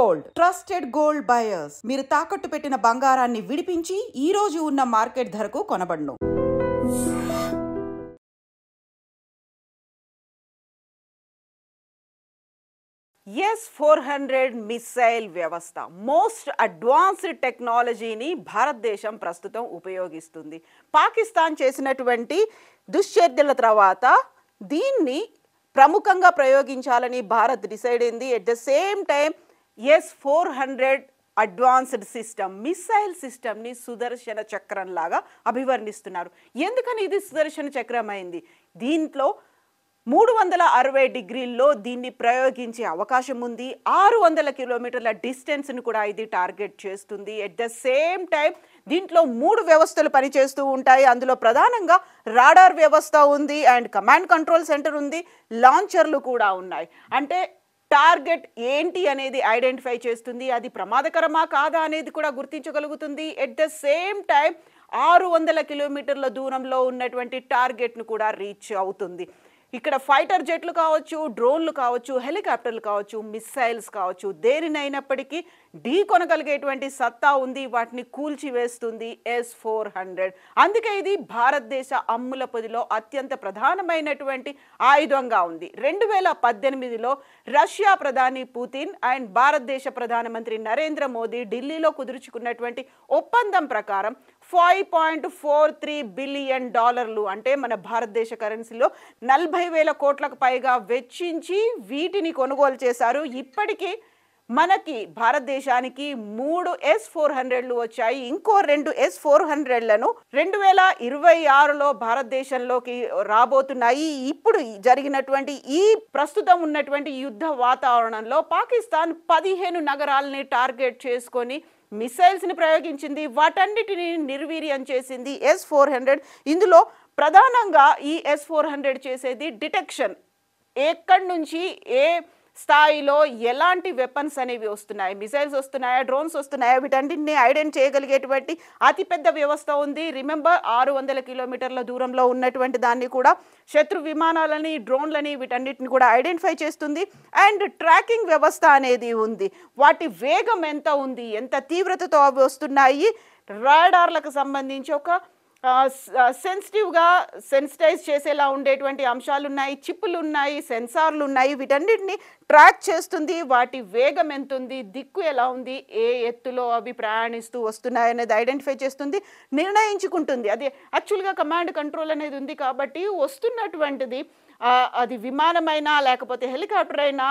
Gold, trusted gold buyers. మీరు తాకట్టు పెట్టిన బంగారాన్ని విడిపించి ఈ రోజు ఉన్న మార్కెట్ ధరకు కొనబడును. S-400 మిసైల్ వ్యవస్థ మోస్ట్ అడ్వాన్స్డ్ టెక్నాలజీని భారతదేశం ప్రస్తుతం ఉపయోగిస్తుంది. పాకిస్తాన్ చేసినటువంటి దుశ్చర్యల తర్వాత దీన్ని ప్రముఖంగా ప్రయోగించాలని భారత్ డిసైడ్ అయింది. At the same time S-400 advanced system missile సిస్టమ్ని సుదర్శన చక్రం లాగా అభివర్ణిస్తున్నారు. ఎందుకని ఇది సుదర్శన చక్రం అయింది? దీంట్లో 360 డిగ్రీల్లో దీన్ని ప్రయోగించే అవకాశం ఉంది. 600 కిలోమీటర్ల డిస్టెన్స్ని కూడా ఇది టార్గెట్ చేస్తుంది. ఎట్ ద సేమ్ టైం దీంట్లో 3 వ్యవస్థలు పనిచేస్తూ ఉంటాయి. అందులో ప్రధానంగా రాడార్ వ్యవస్థ ఉంది, అండ్ కమాండ్ కంట్రోల్ సెంటర్ ఉంది, లాంచర్లు కూడా ఉన్నాయి. అంటే టార్గెట్ ఏంటి అనేది ఐడెంటిఫై చేస్తుంది, అది ప్రమాదకరమా కాదా అనేది కూడా గుర్తించగలుగుతుంది. ఎట్ ద సేమ్ టైం 600 కిలోమీటర్ల దూరంలో ఉన్నటువంటి టార్గెట్ను కూడా రీచ్ అవుతుంది. ఇక్కడ ఫైటర్ జెట్లు కావచ్చు, డ్రోన్లు కావచ్చు, హెలికాప్టర్లు కావచ్చు, మిస్సైల్స్ కావచ్చు, దేనినైనప్పటికీ ఢీ కొనగలిగేటువంటి సత్తా ఉంది. వాటిని కూల్చివేస్తుంది S-400. అందుకే ఇది భారతదేశ అమ్ముల పొదిలో అత్యంత ప్రధానమైనటువంటి ఆయుధంగా ఉంది. 2018లో రష్యా ప్రధాని పుతిన్ అండ్ భారతదేశ ప్రధానమంత్రి నరేంద్ర మోదీ ఢిల్లీలో కుదుర్చుకున్నటువంటి ఒప్పందం ప్రకారం $5.43 బిలియన్ అంటే మన భారతదేశ కరెన్సీలో 40,000 కోట్లకు పైగా వెచ్చించి వీటిని కొనుగోలు చేశారు. ఇప్పటికీ మనకి భారతదేశానికి 3 S-400లు వచ్చాయి. ఇంకో 2 S-400లను 2026లో భారతదేశంలోకి రాబోతున్నాయి. ఇప్పుడు జరిగినటువంటి ఈ ప్రస్తుతం ఉన్నటువంటి యుద్ధ వాతావరణంలో పాకిస్తాన్ 15 నగరాలని టార్గెట్ చేసుకొని మిసైల్స్ని ప్రయోగించింది. వాటన్నిటిని నిర్వీర్యం చేసింది S-400. ఇందులో ప్రధానంగా ఈ S-400 చేసేది డిటెక్షన్. ఎక్కడి నుంచి ఏ స్థాయిలో ఎలాంటి వెపన్స్ అనేవి వస్తున్నాయి, మిసైల్స్ వస్తున్నాయా, డ్రోన్స్ వస్తున్నాయా, వీటన్నింటినీ ఐడెంటిఫై చేయగలిగేటువంటి అతిపెద్ద వ్యవస్థ ఉంది. రిమెంబర్ 600 కిలోమీటర్ల దూరంలో ఉన్నటువంటి దాన్ని కూడా శత్రు విమానాలని, డ్రోన్లని వీటన్నిటిని కూడా ఐడెంటిఫై చేస్తుంది. అండ్ ట్రాకింగ్ వ్యవస్థ అనేది ఉంది. వాటి వేగం ఎంత ఉంది, ఎంత తీవ్రతతో అవి వస్తున్నాయి, రాడార్లకు సంబంధించి ఒక సెన్సిటివ్గా సెన్సిటైజ్ చేసేలా ఉండేటువంటి అంశాలు ఉన్నాయి, చిప్పులు ఉన్నాయి, సెన్సార్లు ఉన్నాయి. వీటన్నిటిని ట్రాక్ చేస్తుంది. వాటి వేగం ఎంత ఉంది, దిక్కు ఎలా ఉంది, ఏ ఎత్తులో అవి ప్రయాణిస్తూ వస్తున్నాయి అనేది ఐడెంటిఫై చేస్తుంది, నిర్ణయించుకుంటుంది. అది యాక్చువల్గా కమాండ్ కంట్రోల్ అనేది ఉంది కాబట్టి వస్తున్నటువంటిది అది విమానమైనా, లేకపోతే హెలికాప్టర్ అయినా,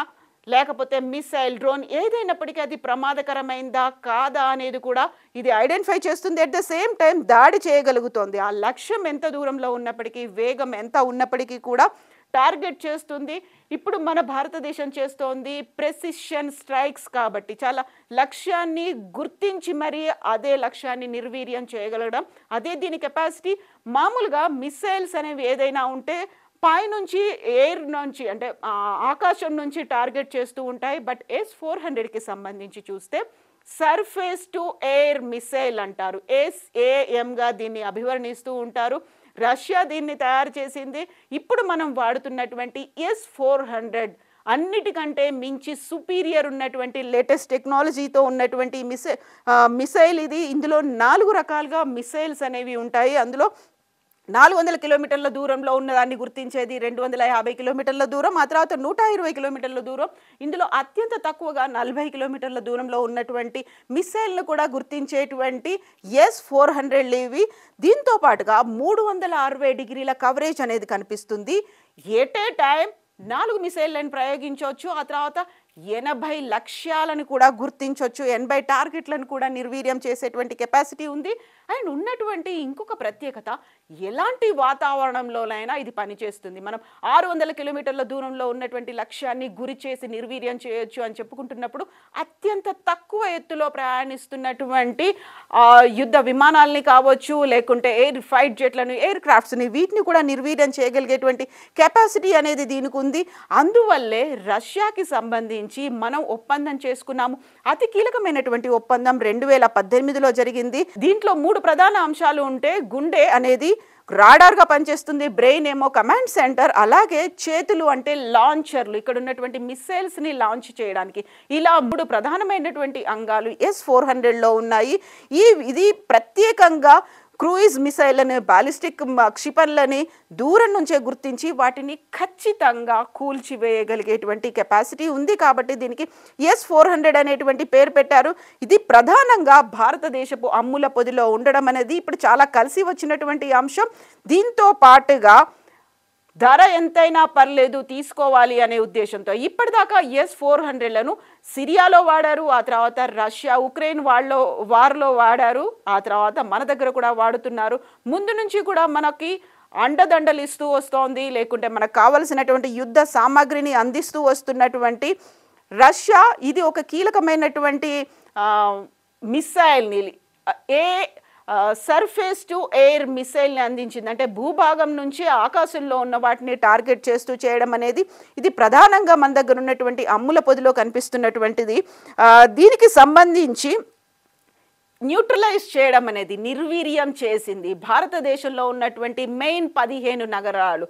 లేకపోతే మిసైల్, డ్రోన్ ఏదైనప్పటికీ అది ప్రమాదకరమైందా కాదా అనేది కూడా ఇది ఐడెంటిఫై చేస్తుంది. అట్ ద సేమ్ టైం దాడి చేయగలుగుతుంది. ఆ లక్ష్యం ఎంత దూరంలో ఉన్నప్పటికీ, వేగం ఎంత ఉన్నప్పటికీ కూడా టార్గెట్ చేస్తుంది. ఇప్పుడు మన భారతదేశం చేస్తోంది ప్రెసిషన్ స్ట్రైక్స్ కాబట్టి చాలా లక్ష్యాన్ని గుర్తించి మరీ అదే లక్ష్యాన్ని నిర్వీర్యం చేయగలగడం, అదే దీని కెపాసిటీ. మామూలుగా మిసైల్స్ అనేవి ఏదైనా ఉంటే పైనుంచి ఎయిర్ నుంచి అంటే ఆకాశం నుంచి టార్గెట్ చేస్తూ ఉంటాయి. బట్ S-400కి సంబంధించి చూస్తే సర్ఫేస్ టు ఎయిర్ మిసైల్ అంటారు, SAMగా దీన్ని అభివర్ణిస్తూ ఉంటారు. రష్యా దీన్ని తయారు చేసింది. ఇప్పుడు మనం వాడుతున్నటువంటి S-400 అన్నిటికంటే మించి సుపీరియర్ ఉన్నటువంటి లేటెస్ట్ టెక్నాలజీతో ఉన్నటువంటి మిసైల్ ఇది. ఇందులో 4 రకాలుగా మిసైల్స్ అనేవి ఉంటాయి. అందులో 400 కిలోమీటర్ల దూరంలో ఉన్నదాన్ని గుర్తించేది, 250 కిలోమీటర్ల దూరం, ఆ తర్వాత 120 కిలోమీటర్ల దూరం. ఇందులో అత్యంత తక్కువగా 40 కిలోమీటర్ల దూరంలో ఉన్నటువంటి మిసైల్ను కూడా గుర్తించేటువంటి S-400లు ఇవి. దీంతో పాటుగా 360 డిగ్రీల కవరేజ్ అనేది కనిపిస్తుంది. At a time 4 మిసైళ్ళని ప్రయోగించవచ్చు. ఆ తర్వాత 80 లక్ష్యాలను కూడా గుర్తించవచ్చు, 80 టార్గెట్లను కూడా నిర్వీర్యం చేసేటువంటి కెపాసిటీ ఉంది. అండ్ ఉన్నటువంటి ఇంకొక ప్రత్యేకత, ఎలాంటి వాతావరణంలోనైనా ఇది పనిచేస్తుంది. మనం 600 కిలోమీటర్ల దూరంలో ఉన్నటువంటి లక్ష్యాన్ని గురి చేసి నిర్వీర్యం చేయొచ్చు అని చెప్పుకుంటున్నప్పుడు అత్యంత తక్కువ ఎత్తులో ప్రయాణిస్తున్నటువంటి యుద్ధ విమానాలని కావచ్చు, లేకుంటే ఎయిర్ ఫైట్ జెట్లను, ఎయిర్ క్రాఫ్ట్స్ని, వీటిని కూడా నిర్వీర్యం చేయగలిగేటువంటి కెపాసిటీ అనేది దీనికి ఉంది. అందువల్లే రష్యాకి సంబంధించి సంబంధించి మనం ఒప్పందం చేసుకున్నాము. అతి కీలకమైనటువంటి ఒప్పందం 2018లో జరిగింది. దీంట్లో 3 ప్రధాన అంశాలు ఉంటే గుండె అనేది రాడార్గా పనిచేస్తుంది, బ్రెయిన్ ఏమో కమాండ్ సెంటర్, అలాగే చేతులు అంటే లాంచర్లు, ఇక్కడ ఉన్నటువంటి మిస్సైల్స్ని లాంచ్ చేయడానికి. ఇలా 3 ప్రధానమైనటువంటి అంగాలు S-400లో ఉన్నాయి. ఇది ప్రత్యేకంగా క్రూయిజ్ మిసైల్ని, బాలిస్టిక్ క్షిపణులని దూరం నుంచే గుర్తించి వాటిని ఖచ్చితంగా కూల్చివేయగలిగేటువంటి కెపాసిటీ ఉంది. కాబట్టి దీనికి S-400 అనేటువంటి పేరు పెట్టారు. ఇది ప్రధానంగా భారతదేశపు అమ్ముల పొదిలో ఉండడం అనేది ఇప్పుడు చాలా కలిసి వచ్చినటువంటి అంశం. దీంతో పాటుగా ధర ఎంతైనా పర్లేదు తీసుకోవాలి అనే ఉద్దేశంతో ఇప్పటిదాకా S-400లను సిరియాలో వాడారు, ఆ తర్వాత రష్యా ఉక్రెయిన్ వార్లో వాడారు, ఆ తర్వాత మన దగ్గర కూడా వాడుతున్నారు. ముందు నుంచి కూడా మనకి అండదండలు ఇస్తూ వస్తోంది, లేకుంటే మనకు కావలసినటువంటి యుద్ధ సామాగ్రిని అందిస్తూ వస్తున్నటువంటి రష్యా ఇది ఒక కీలకమైనటువంటి మిసైల్ని సర్ఫేస్ టు ఎయిర్ మిసైల్ని అందించింది. అంటే భూభాగం నుంచి ఆకాశంలో ఉన్న వాటిని టార్గెట్ చేస్తూ చేయడం అనేది ఇది ప్రధానంగా మన దగ్గర ఉన్నటువంటి అమ్ముల పొదిలో కనిపిస్తున్నటువంటిది. దీనికి సంబంధించి న్యూట్రలైజ్ చేయడం అనేది, నిర్వీర్యం చేసింది భారతదేశంలో ఉన్నటువంటి మెయిన్ 15 నగరాలు.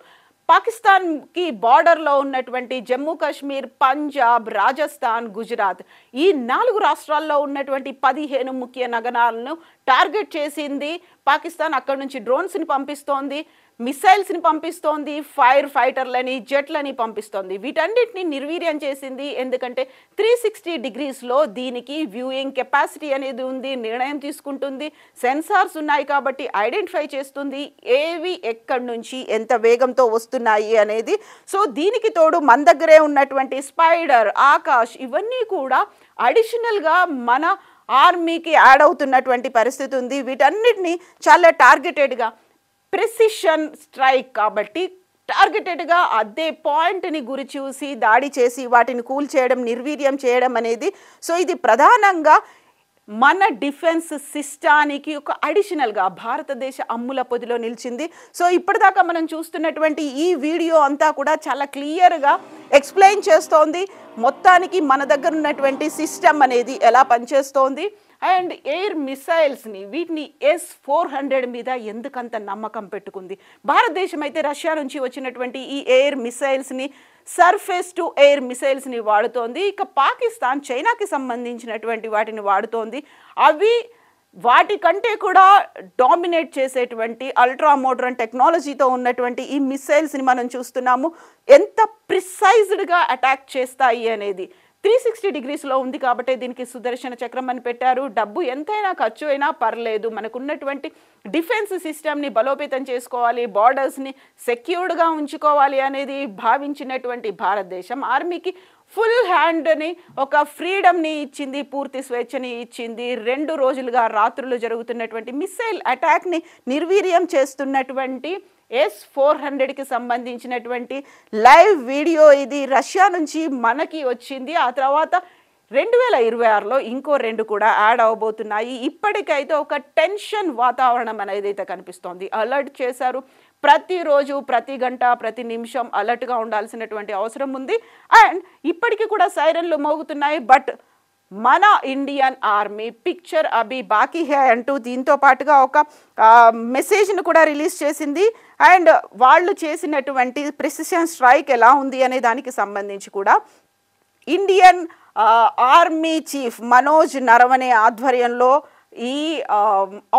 పాకిస్తాన్కి బార్డర్లో ఉన్నటువంటి జమ్మూ కాశ్మీర్, పంజాబ్, రాజస్థాన్, గుజరాత్, ఈ 4 రాష్ట్రాల్లో ఉన్నటువంటి 15 ముఖ్య నగరాలను టార్గెట్ చేసింది పాకిస్తాన్. అక్కడ నుంచి డ్రోన్స్ని పంపిస్తోంది, మిసైల్స్ని పంపిస్తోంది, ఫైర్ ఫైటర్లని, జెట్లని పంపిస్తోంది. వీటన్నిటిని నిర్వీర్యం చేసింది. ఎందుకంటే 360 డిగ్రీస్లో దీనికి వ్యూయింగ్ కెపాసిటీ అనేది ఉంది, నిర్ణయం తీసుకుంటుంది, సెన్సార్స్ ఉన్నాయి కాబట్టి ఐడెంటిఫై చేస్తుంది ఏవి ఎక్కడి నుంచి ఎంత వేగంతో వస్తున్నాయి అనేది. సో దీనికి తోడు మన దగ్గరే ఉన్నటువంటి స్పైడర్, ఆకాష్ ఇవన్నీ కూడా అడిషనల్గా మన ఆర్మీకి యాడ్ అవుతున్నటువంటి పరిస్థితి ఉంది. వీటన్నిటిని చాలా టార్గెటెడ్గా ప్రెసిషన్ స్ట్రైక్ కాబట్టి టార్గెటెడ్గా అదే పాయింట్ని గురి చూసి దాడి చేసి వాటిని కూల్చేయడం, నిర్వీర్యం చేయడం అనేది. సో ఇది ప్రధానంగా మన డిఫెన్స్ సిస్టానికి ఒక అడిషనల్గా భారతదేశ అమ్ముల పొదిలో నిలిచింది. సో ఇప్పటిదాకా మనం చూస్తున్నటువంటి ఈ వీడియో అంతా కూడా చాలా క్లియర్గా ఎక్స్ప్లెయిన్ చేస్తోంది మొత్తానికి మన దగ్గర ఉన్నటువంటి సిస్టమ్ అనేది ఎలా పనిచేస్తోంది. అండ్ ఎయిర్ మిసైల్స్ని వీటిని S-400 మీద ఎందుకంత నమ్మకం పెట్టుకుంది. భారతదేశం అయితే రష్యా నుంచి వచ్చినటువంటి ఈ ఎయిర్ మిసైల్స్ని, సర్ఫేస్ టు ఎయిర్ మిసైల్స్ని వాడుతోంది. ఇక పాకిస్తాన్ చైనాకి సంబంధించినటువంటి వాటిని వాడుతోంది. అవి వాటికంటే కూడా డామినేట్ చేసేటువంటి అల్ట్రా మోడ్రన్ టెక్నాలజీతో ఉన్నటువంటి ఈ మిసైల్స్ని మనం చూస్తున్నాము. ఎంత ప్రిసైజ్డ్గా అటాక్ చేస్తాయి అనేది 360 డిగ్రీస్లో ఉంది కాబట్టి దీనికి సుదర్శన చక్రం అని పెట్టారు. డబ్బు ఎంతైనా ఖర్చు అయినా పర్లేదు, మనకున్నటువంటి డిఫెన్స్ సిస్టమ్ని బలోపేతం చేసుకోవాలి, బార్డర్స్ని సెక్యూర్డ్గా ఉంచుకోవాలి అనేది భావించినటువంటి భారతదేశం ఆర్మీకి ఫుల్ హ్యాండ్ని, ఒక ఫ్రీడమ్ని ఇచ్చింది, పూర్తి స్వేచ్ఛని ఇచ్చింది. 2 రోజులుగా రాత్రులు జరుగుతున్నటువంటి మిసైల్ అటాక్ని నిర్వీర్యం చేస్తున్నటువంటి S-400కి సంబంధించినటువంటి లైవ్ వీడియో ఇది రష్యా నుంచి మనకి వచ్చింది. ఆ తర్వాత 2026లో ఇంకో 2 కూడా యాడ్ అవబోతున్నాయి. ఇప్పటికైతే ఒక టెన్షన్ వాతావరణం అనేది అయితే కనిపిస్తోంది. అలర్ట్ చేశారు, ప్రతిరోజు, ప్రతి గంట, ప్రతి నిమిషం అలర్ట్గా ఉండాల్సినటువంటి అవసరం ఉంది. అండ్ ఇప్పటికీ కూడా సైరన్లు మోగుతున్నాయి. బట్ మన ఇండియన్ ఆర్మీ పిక్చర్ అభి బాకీ హే అంటూ దీంతో పాటుగా ఒక మెసేజ్ను కూడా రిలీజ్ చేసింది. అండ్ వాళ్ళు చేసినటువంటి ప్రెసిషన్ స్ట్రైక్ ఎలా ఉంది అనే దానికి సంబంధించి కూడా Indian army chief Manoj Naravane ఆధ్వర్యంలో ఈ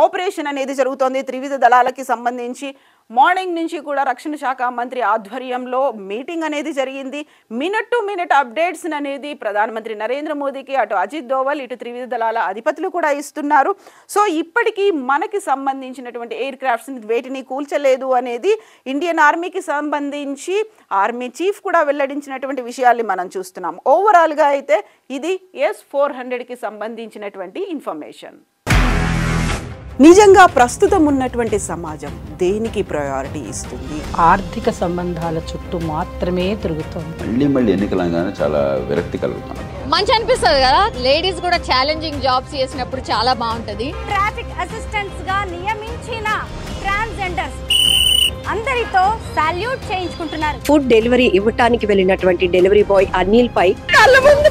ఆపరేషన్ అనేది జరుగుతోంది. త్రివిధ దళాలకి సంబంధించి మార్నింగ్ నుంచి కూడా రక్షణ శాఖ మంత్రి ఆధ్వర్యంలో మీటింగ్ అనేది జరిగింది. మినిట్ టు మినిట్ అప్డేట్స్ అనేది ప్రధానమంత్రి నరేంద్ర మోదీకి, అటు అజిత్ దోవల్, ఇటు త్రివిధ దళాల అధిపతులు కూడా ఇస్తున్నారు. సో ఇప్పటికీ మనకి సంబంధించినటువంటి ఎయిర్ క్రాఫ్ట్స్ని వేటిని కూల్చలేదు అనేది ఇండియన్ ఆర్మీకి సంబంధించి ఆర్మీ చీఫ్ కూడా వెల్లడించినటువంటి విషయాల్ని మనం చూస్తున్నాం. ఓవరాల్గా అయితే ఇది S-400కి సంబంధించినటువంటి ఇన్ఫర్మేషన్. నిజంగా ప్రస్తుతం ఉన్నటువంటి సమాజం దేనికి ప్రయారిటీ ఇస్తుంది? ఆర్థిక సంబంధాల చుట్టూ మాత్రమే తిరుగుతుంది. మళ్ళీ ఎన్నికలంగానే చాలా విరక్తి కలుగుతాం. మంచి అనిపిస్తుంది కదా, లేడీస్ కూడా ఛాలెంజింగ్ జాబ్స్ చేసినప్పుడు చాలా బాగుంటది. ట్రాఫిక్ అసిస్టెంట్స్ గా నియమించిన ట్రాన్స్జెండర్స్ అందరితో సాల్యూట్ చేయించుకుంటున్నారు. ఫుడ్ డెలివరీ ఇవ్వటానికి వెళ్ళినటువంటి డెలివరీ బాయ్ అనిల్ పై కళ్ళ ముందు